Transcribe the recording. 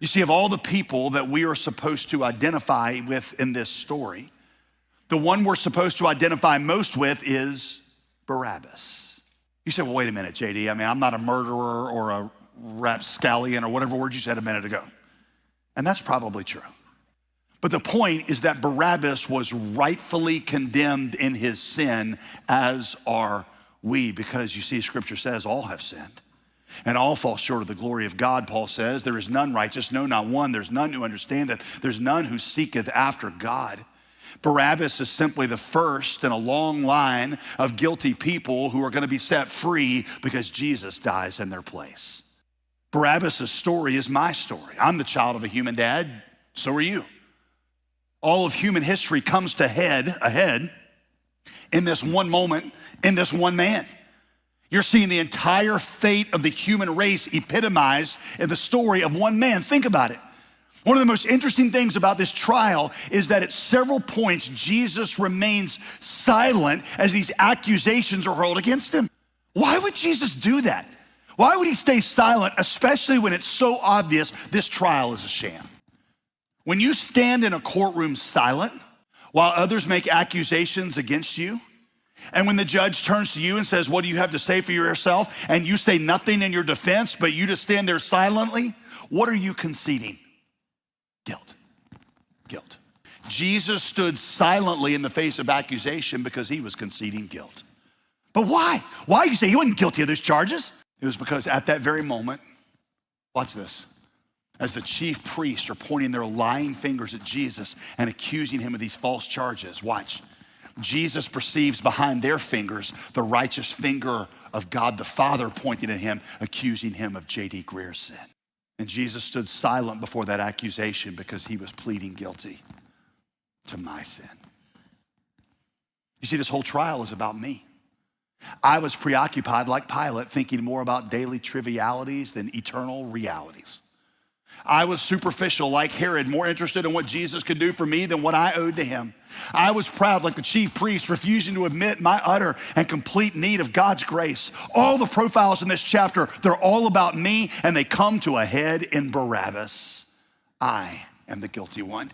You see, of all the people that we are supposed to identify with in this story, the one we're supposed to identify most with is Barabbas. You say, well, wait a minute, JD. I mean, I'm not a murderer or a rapscallion or whatever word you said a minute ago. And that's probably true. But the point is that Barabbas was rightfully condemned in his sin, as are we, because you see, Scripture says all have sinned and all fall short of the glory of God. Paul says, there is none righteous, no, not one. There's none who understandeth. There's none who seeketh after God. Barabbas is simply the first in a long line of guilty people who are going to be set free because Jesus dies in their place. Barabbas' story is my story. I'm the child of a human dad. So are you. All of human history comes to ahead in this one moment, in this one man. You're seeing the entire fate of the human race epitomized in the story of one man. Think about it. One of the most interesting things about this trial is that at several points, Jesus remains silent as these accusations are hurled against him. Why would Jesus do that? Why would he stay silent, especially when it's so obvious this trial is a sham? When you stand in a courtroom silent while others make accusations against you, and when the judge turns to you and says, what do you have to say for yourself? And you say nothing in your defense, but you just stand there silently, what are you conceding? Guilt. Guilt. Jesus stood silently in the face of accusation because he was conceding guilt. But why? Why? You say he wasn't guilty of those charges? It was because at that very moment, watch this, as the chief priests are pointing their lying fingers at Jesus and accusing him of these false charges, watch. Jesus perceives behind their fingers the righteous finger of God the Father pointing at him, accusing him of J.D. Greer's sin. And Jesus stood silent before that accusation because he was pleading guilty to my sin. You see, this whole trial is about me. I was preoccupied like Pilate, thinking more about daily trivialities than eternal realities. I was superficial like Herod, more interested in what Jesus could do for me than what I owed to him. I was proud like the chief priest, refusing to admit my utter and complete need of God's grace. All the profiles in this chapter, they're all about me, and they come to a head in Barabbas. I am the guilty one.